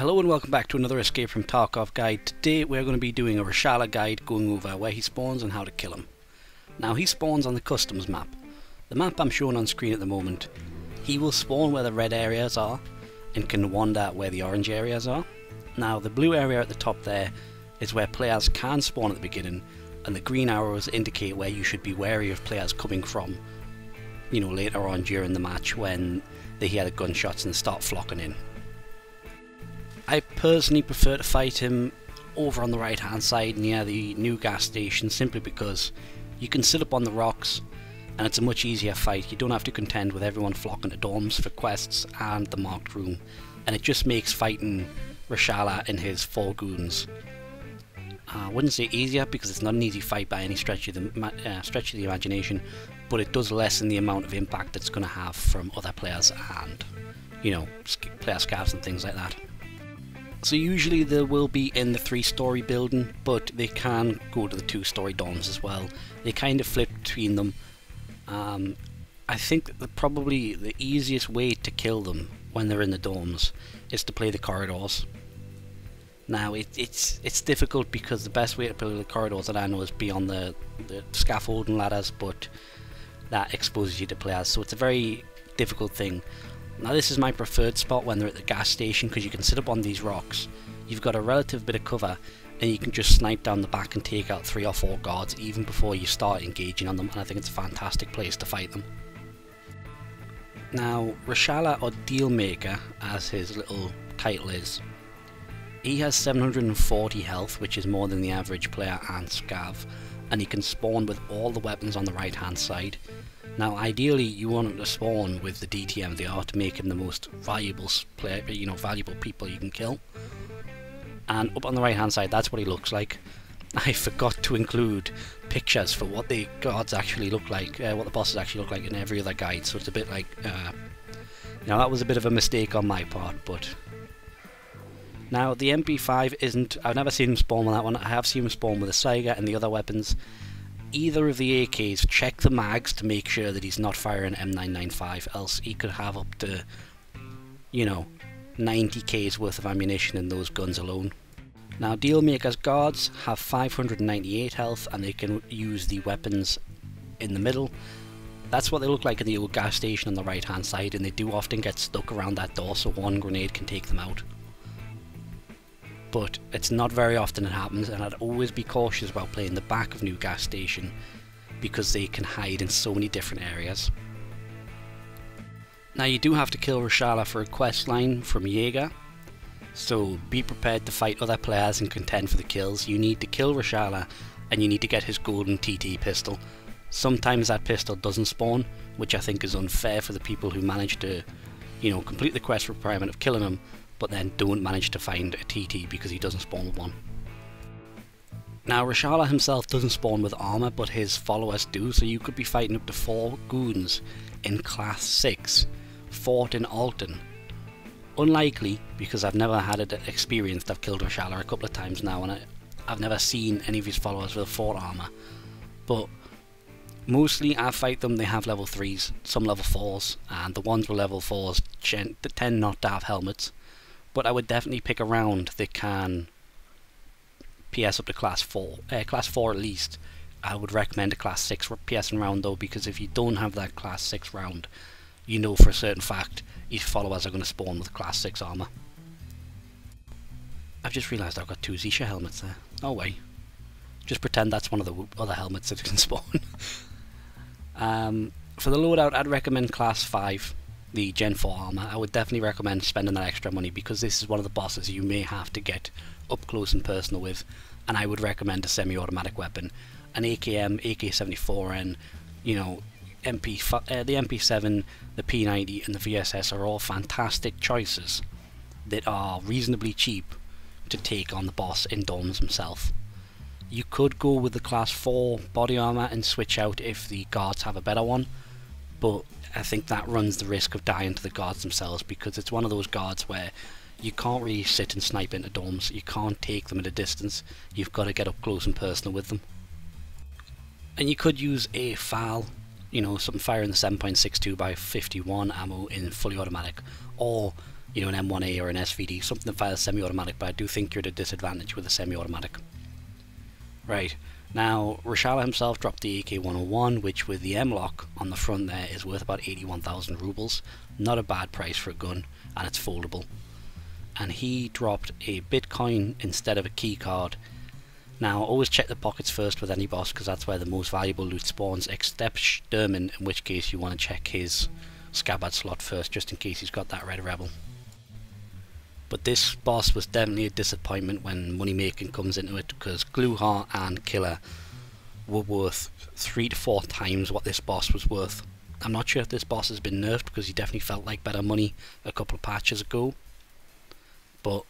Hello and welcome back to another Escape from Tarkov guide. Today we're going to be doing a Reshala guide going over where he spawns and how to kill him. Now he spawns on the customs map. The map I'm showing on screen at the moment. He will spawn where the red areas are and can wander where the orange areas are. Now the blue area at the top there is where players can spawn at the beginning, and the green arrows indicate where you should be wary of players coming from, you know, later on during the match when they hear the gunshots and start flocking in. I personally prefer to fight him over on the right hand side near the new gas station, simply because you can sit up on the rocks and it's a much easier fight. You don't have to contend with everyone flocking to dorms for quests and the marked room, and it just makes fighting Reshala and his 4 goons, I wouldn't say easier, because it's not an easy fight by any stretch of the imagination, but it does lessen the amount of impact it's going to have from other players and, you know, player scavs and things like that. So usually they will be in the 3-story building, but they can go to the 2-story dorms as well. They kind of flip between them. I think that probably the easiest way to kill them when they're in the dorms is to play the corridors. Now it's difficult because the best way to play the corridors that I know is be on the scaffolding ladders, but that exposes you to players, so it's a very difficult thing. Now this is my preferred spot when they're at the gas station, because you can sit up on these rocks, you've got a relative bit of cover, and you can just snipe down the back and take out 3 or 4 guards even before you start engaging on them, and I think it's a fantastic place to fight them. Now Reshala, or Dealmaker as his little title is, he has 740 health, which is more than the average player and scav, and he can spawn with all the weapons on the right hand side. Now ideally you want him to spawn with the DTM they are to make him the most valuable player, you know, valuable people you can kill. And up on the right hand side, that's what he looks like. I forgot to include pictures for what the guards actually look like, what the bosses actually look like in every other guide, so it's a bit like, now that was a bit of a mistake on my part, but... Now the MP5 isn't, I've never seen him spawn with that one. I have seen him spawn with the Saiga and the other weapons. Either of the AKs, check the mags to make sure that he's not firing M995, else he could have up to, you know, 90k's worth of ammunition in those guns alone. Now Dealmaker's guards have 598 health, and they can use the weapons in the middle. That's what they look like in the old gas station on the right hand side, and they do often get stuck around that door, so one grenade can take them out. But it's not very often it happens, and I'd always be cautious about playing the back of new gas station, because they can hide in so many different areas. Now you do have to kill Reshala for a quest line from Jaeger, so be prepared to fight other players and contend for the kills. You need to kill Reshala, and you need to get his golden TT pistol. Sometimes that pistol doesn't spawn, which I think is unfair for the people who manage to, you know, complete the quest requirement of killing him, but then don't manage to find a TT because he doesn't spawn with one. Now Reshala himself doesn't spawn with armor, but his followers do, so you could be fighting up to 4 goons in class 6, fought in Alton. Unlikely, because I've never had it experienced. I've killed Reshala a couple of times now, and I've never seen any of his followers with 4 armor, but mostly I fight them, they have level 3s, some level 4s, and the ones with level 4s tend not to have helmets. But I would definitely pick a round that can PS up to class 4 at least. I would recommend a class 6 PSing round though, because if you don't have that class 6 round, you know for a certain fact your followers are going to spawn with class 6 armor. I've just realised I've got 2 Zisha helmets there. Oh wait. Just pretend that's one of the other helmets that can spawn. For the loadout, I'd recommend class 5. The Gen 4 armor. I would definitely recommend spending that extra money, because this is one of the bosses you may have to get up close and personal with, and I would recommend a semi-automatic weapon. An AKM, AK-74N, you know, the MP7, the P90 and the VSS are all fantastic choices that are reasonably cheap to take on the boss in dorms himself. You could go with the class 4 body armor and switch out if the guards have a better one, but I think that runs the risk of dying to the guards themselves, because it's one of those guards where you can't really sit and snipe into dorms, you can't take them at a distance, you've got to get up close and personal with them. And you could use a FAL, you know, something firing the 7.62 by 51 ammo in fully automatic, or you know, an M1A or an SVD, something that fires semi-automatic, but I do think you're at a disadvantage with a semi-automatic. Right, now Reshala himself dropped the AK-101, which with the M-lock on the front there is worth about 81,000 rubles. Not a bad price for a gun, and it's foldable. And he dropped a Bitcoin instead of a key card. Now, always check the pockets first with any boss, because that's where the most valuable loot spawns, except Sturman, in which case you want to check his scabbard slot first, just in case he's got that red rebel. But this boss was definitely a disappointment when money making comes into it, because Glue Heart and Killer were worth 3 to 4 times what this boss was worth. I'm not sure if this boss has been nerfed, because he definitely felt like better money a couple of patches ago. But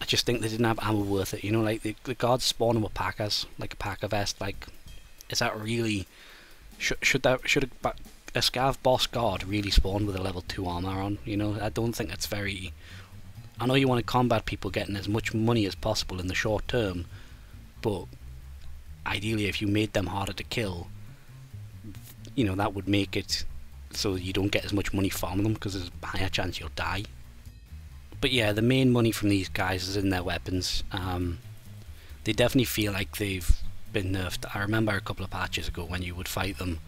I just think they didn't have ammo worth it, you know, like the guards spawning with Packers, like a Packer vest, like, is that really, should a Scav boss guard really spawn with a level 2 armor on, you know? I don't think that's very, I know you want to combat people getting as much money as possible in the short term, but ideally if you made them harder to kill, you know, that would make it so you don't get as much money from them, because there's a higher chance you'll die. But yeah, the main money from these guys is in their weapons. They definitely feel like they've been nerfed. I remember a couple of patches ago when you would fight them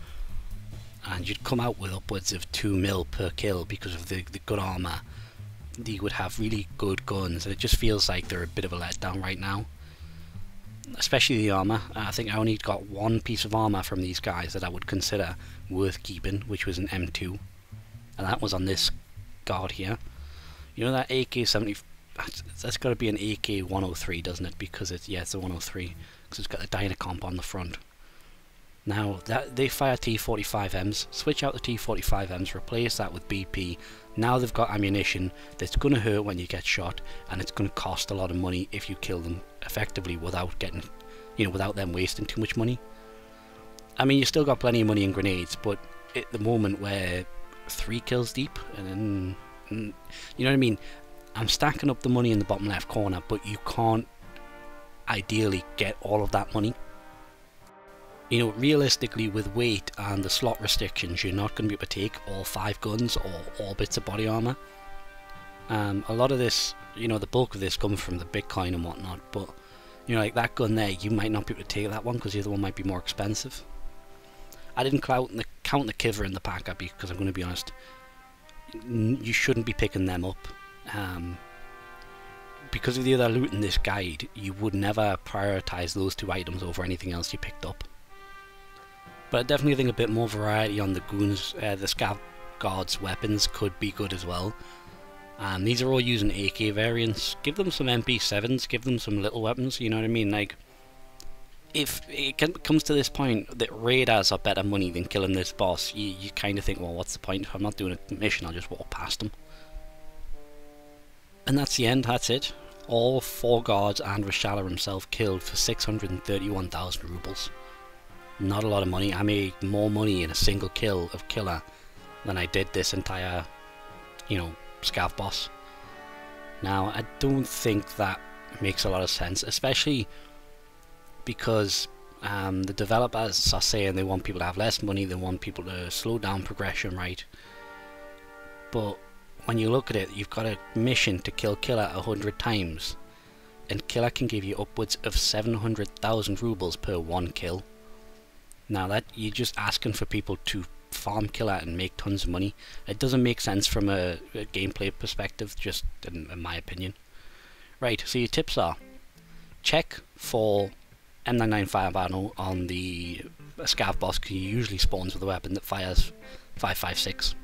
and you'd come out with upwards of 2 mil per kill because of the good armor. They would have really good guns, and it just feels like they're a bit of a letdown right now. Especially the armor. I think I only got one piece of armor from these guys that I would consider worth keeping, which was an M2. And that was on this guard here. You know that AK-70, that's got to be an AK-103, doesn't it? Because it's, yeah, it's a 103, because it's got a Dynacomp on the front. Now, they fire T-45Ms, switch out the T-45Ms, replace that with BP. Now they've got ammunition that's going to hurt when you get shot, and it's going to cost a lot of money if you kill them effectively without getting, you know, without them wasting too much money. I mean, you still got plenty of money in grenades, but at the moment where 3 kills deep, and then, you know what I mean? I'm stacking up the money in the bottom left corner, but you can't ideally get all of that money. You know, realistically, with weight and the slot restrictions, you're not going to be able to take all 5 guns or all bits of body armor. A lot of this, you know, the bulk of this comes from the Bitcoin and whatnot, but, you know, like that gun there, you might not be able to take that one because the other one might be more expensive. I didn't count the Kiver and the Packer because I'm going to be honest, you shouldn't be picking them up. Because of the other loot in this guide, you would never prioritize those 2 items over anything else you picked up. But I definitely think a bit more variety on the goons, the Scav Guards weapons could be good as well. These are all using AK variants. Give them some MP7s, give them some little weapons, you know what I mean? Like, if it comes to this point that raiders are better money than killing this boss, you kind of think, well, what's the point? If I'm not doing a mission, I'll just walk past them. And that's the end, that's it. All 4 guards and Reshala himself killed for 631,000 rubles. Not a lot of money. I made more money in a single kill of Killer than I did this entire, you know, Scav boss. Now, I don't think that makes a lot of sense, especially because the developers are saying they want people to have less money, they want people to slow down progression, right? But when you look at it, you've got a mission to kill Killer 100 times, and Killer can give you upwards of 700,000 rubles per 1 kill. Now that you're just asking for people to farm Killer and make tons of money. It doesn't make sense from a gameplay perspective, just in my opinion. Right, so your tips are: check for M995 ammo on the Scav boss, because he usually spawns with a weapon that fires 5.56.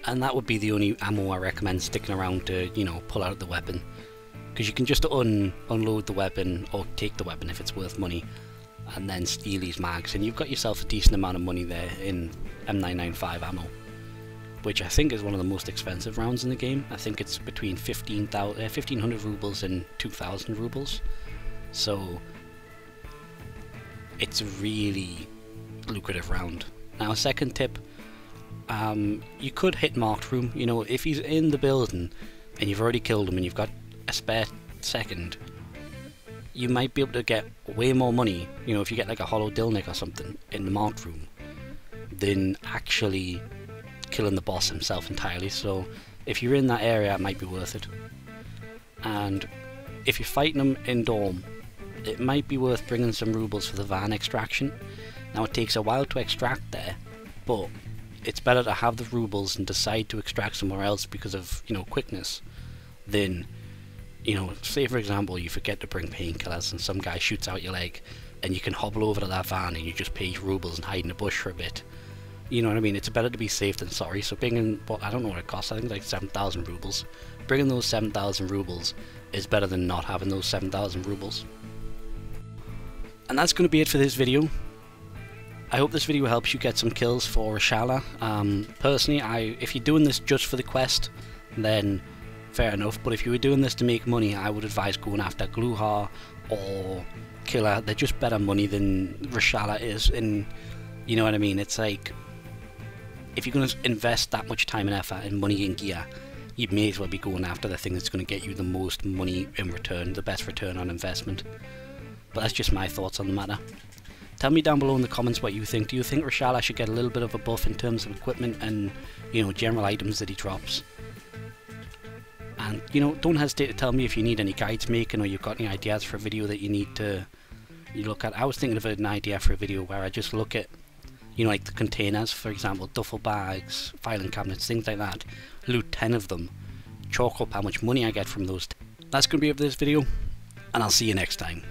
And that would be the only ammo I recommend sticking around to, you know, pull out the weapon. Because you can just unload the weapon, or take the weapon if it's worth money, and then steal these mags, and you've got yourself a decent amount of money there in M995 ammo, which I think is one of the most expensive rounds in the game. I think it's between 1,500 rubles and 2,000 rubles, so it's a really lucrative round. Now, a second tip, you could hit marked room. You know, if he's in the building and you've already killed him and you've got a spare second, you might be able to get way more money, you know, if you get like a hollow Dealmaker or something in the marked room, than actually killing the boss himself entirely. So if you're in that area, it might be worth it. And if you're fighting them in Dorm, it might be worth bringing some rubles for the van extraction. Now it takes a while to extract there, but it's better to have the rubles and decide to extract somewhere else because of, you know, quickness, than, you know, say for example you forget to bring painkillers and some guy shoots out your leg and you can hobble over to that van and you just pay rubles and hide in a bush for a bit. You know what I mean? It's better to be safe than sorry. So bringing, what, I don't know what it costs, I think like 7,000 rubles. Bringing those 7,000 rubles is better than not having those 7,000 rubles. And that's going to be it for this video. I hope this video helps you get some kills for Reshala. Personally, if you're doing this just for the quest, then fair enough. But if you were doing this to make money, I would advise going after Gluhar or Killer. They're just better money than Reshala is. And you know what I mean? It's like, if you're going to invest that much time and effort and money and gear, you may as well be going after the thing that's going to get you the most money in return, the best return on investment. But that's just my thoughts on the matter. Tell me down below in the comments what you think. Do you think Reshala should get a little bit of a buff in terms of equipment and, you know, general items that he drops? And, you know, don't hesitate to tell me if you need any guides making or you've got any ideas for a video that you need to look at. I was thinking of an idea for a video where I just look at, you know, like the containers, for example, duffel bags, filing cabinets, things like that. Loot 10 of them. Chalk up how much money I get from those. That's going to be it for this video, and I'll see you next time.